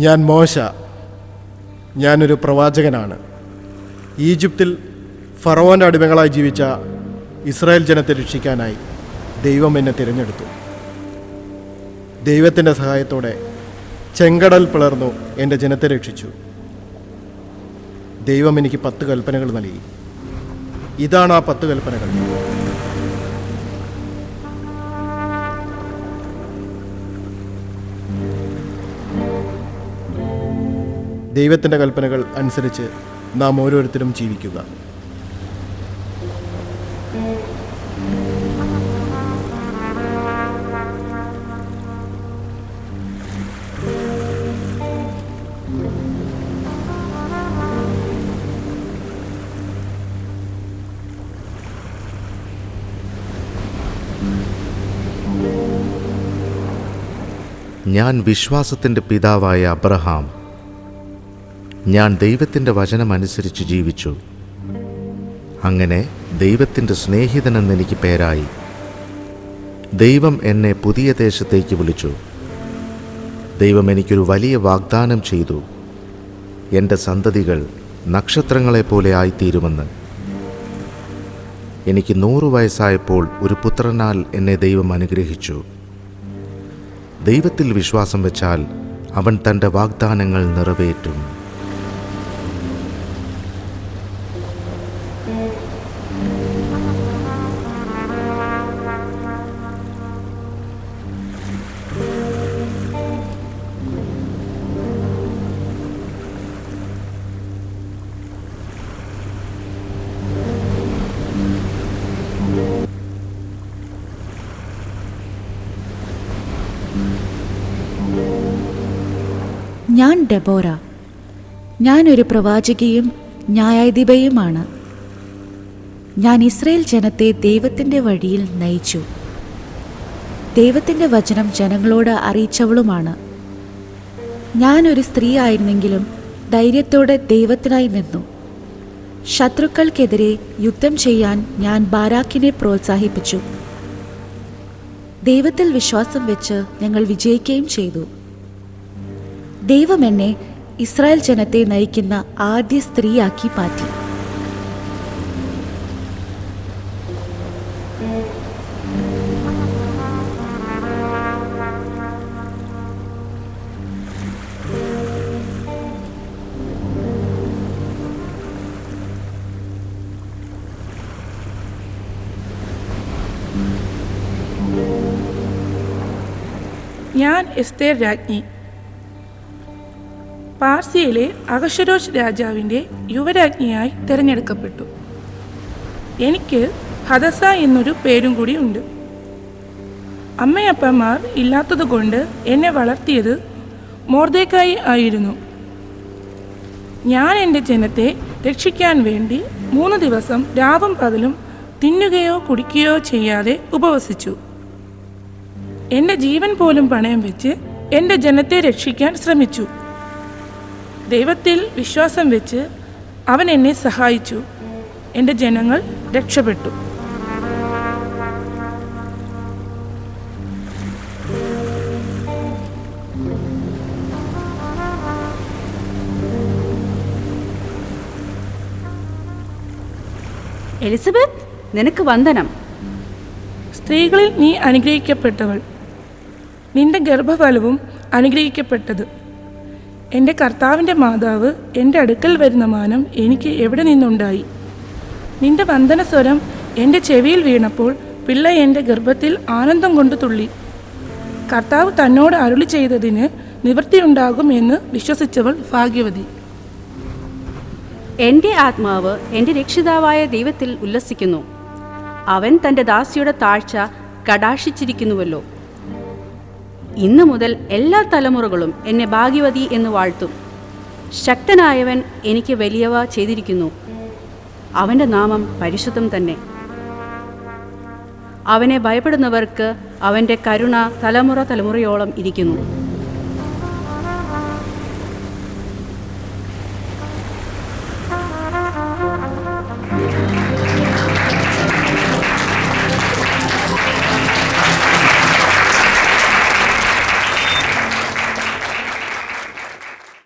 ഞാൻ മോശ. ഞാനൊരു പ്രവാചകനാണ്. ഈജിപ്തിൽ ഫറവോൻ്റെ അടിമകളായി ജീവിച്ച ഇസ്രായേൽ ജനത്തെ രക്ഷിക്കാനായി ദൈവം എന്നെ തിരഞ്ഞെടുത്തു. ദൈവത്തിൻ്റെ സഹായത്തോടെ ചെങ്കടൽ പിളർന്നു എൻ്റെ ജനത്തെ രക്ഷിച്ചു. ദൈവം എനിക്ക് 10 കൽപ്പനകൾ നൽകി. ഇതാണ് ആ 10 കൽപ്പനകൾ. ദൈവത്തിൻ്റെ കൽപ്പനകൾ അനുസരിച്ച് നാം ഓരോരുത്തരും ജീവിക്കുക. ഞാൻ വിശ്വാസത്തിൻ്റെ പിതാവായ അബ്രഹാം. ഞാൻ ദൈവത്തിൻ്റെ വചനമനുസരിച്ച് ജീവിച്ചു. അങ്ങനെ ദൈവത്തിൻ്റെ സ്നേഹിതനെന്നെനിക്ക് പേരായി. ദൈവം എന്നെ പുതിയ ദേശത്തേക്ക് വിളിച്ചു. ദൈവം എനിക്കൊരു വലിയ വാഗ്ദാനം ചെയ്തു. എൻ്റെ സന്തതികൾ നക്ഷത്രങ്ങളെപ്പോലെ ആയിത്തീരുമെന്ന്. എനിക്ക് 100 വയസ്സായപ്പോൾ ഒരു പുത്രനാൽ എന്നെ ദൈവം അനുഗ്രഹിച്ചു. ദൈവത്തിൽ വിശ്വാസം വെച്ചാൽ അവൻ തൻ്റെ വാഗ്ദാനങ്ങൾ നിറവേറ്റും. ഞാൻ ഡെബോറ. ഞാനൊരു പ്രവാചകിയും ന്യായാധിപയുമാണ്. ഞാൻ ഇസ്രായേൽ ജനത്തെ ദൈവത്തിൻ്റെ വഴിയിൽ നയിച്ചു. ദൈവത്തിൻ്റെ വചനം ജനങ്ങളോട് അറിയിച്ചവളുമാണ്. ഞാനൊരു സ്ത്രീ ആയിരുന്നെങ്കിലും ധൈര്യത്തോടെ ദൈവത്തിനായി നിന്നു. ശത്രുക്കൾക്കെതിരെ യുദ്ധം ചെയ്യാൻ ഞാൻ ബാരാക്കിനെ പ്രോത്സാഹിപ്പിച്ചു. ദൈവത്തിൽ വിശ്വാസം വെച്ച് ഞങ്ങൾ വിജയിക്കുകയും ചെയ്തു. ദൈവം എന്നെ ഇസ്രായേൽ ജനത്തെ നയിക്കുന്ന ആദ്യ സ്ത്രീയാക്കി മാറ്റി. ഞാൻ എസ്തേർ രാജ്ഞി. പാർസിയയിലെ അഹശ്വേരോശ് രാജാവിൻ്റെ യുവരാജ്ഞിയായി തിരഞ്ഞെടുക്കപ്പെട്ടു. എനിക്ക് ഹദസ എന്നൊരു പേരും കൂടി ഉണ്ട്. അമ്മയപ്പന്മാർ ഇല്ലാത്തതുകൊണ്ട് എന്നെ വളർത്തിയത് മൊർദെഖായി ആയിരുന്നു. ഞാൻ എൻ്റെ ജനത്തെ രക്ഷിക്കാൻ വേണ്ടി 3 ദിവസം രാവും പകലും തിന്നുകയോ കുടിക്കുകയോ ചെയ്യാതെ ഉപവസിച്ചു. എൻ്റെ ജീവൻ പോലും പണയം വെച്ച് എൻ്റെ ജനത്തെ രക്ഷിക്കാൻ ശ്രമിച്ചു. ദൈവത്തിൽ വിശ്വാസം വെച്ച് അവൻ എന്നെ സഹായിച്ചു. എൻ്റെ ജനങ്ങൾ രക്ഷപ്പെട്ടു. എലിസബത്ത്, നിനക്ക് വന്ദനം. സ്ത്രീകളിൽ നീ അനുഗ്രഹിക്കപ്പെട്ടവൾ. നിന്റെ ഗർഭഫലവും അനുഗ്രഹിക്കപ്പെട്ടത്. എൻ്റെ കർത്താവിൻ്റെ മാതാവ് എൻ്റെ അടുക്കൽ വരുന്ന മാനം എനിക്ക് എവിടെ നിന്നുണ്ടായി? നിന്റെ വന്ദനസ്വരം എൻ്റെ ചെവിയിൽ വീണപ്പോൾ പിള്ള എൻ്റെ ഗർഭത്തിൽ ആനന്ദം കൊണ്ട് തുള്ളി. കർത്താവ് തന്നോട് അരുളി ചെയ്തതിന് നിവൃത്തിയുണ്ടാകും എന്ന് വിശ്വസിച്ചവൾ ഭാഗ്യവതി. എൻ്റെ ആത്മാവ് എൻ്റെ രക്ഷിതാവായ ദൈവത്തിൽ ഉല്ലസിക്കുന്നു. അവൻ തൻ്റെ ദാസിയുടെ താഴ്ച കടാക്ഷിച്ചിരിക്കുന്നുവല്ലോ. ഇന്നു മുതൽ എല്ലാ തലമുറകളും എന്നെ ഭാഗ്യവതി എന്ന് വാഴ്ത്തും. ശക്തനായവൻ എനിക്ക് വലിയവ ചെയ്തിരിക്കുന്നു. അവൻ്റെ നാമം പരിശുദ്ധം തന്നെ. അവനെ ഭയപ്പെടുന്നവർക്ക് അവൻ്റെ കരുണ തലമുറയോളം ഇരിക്കുന്നു.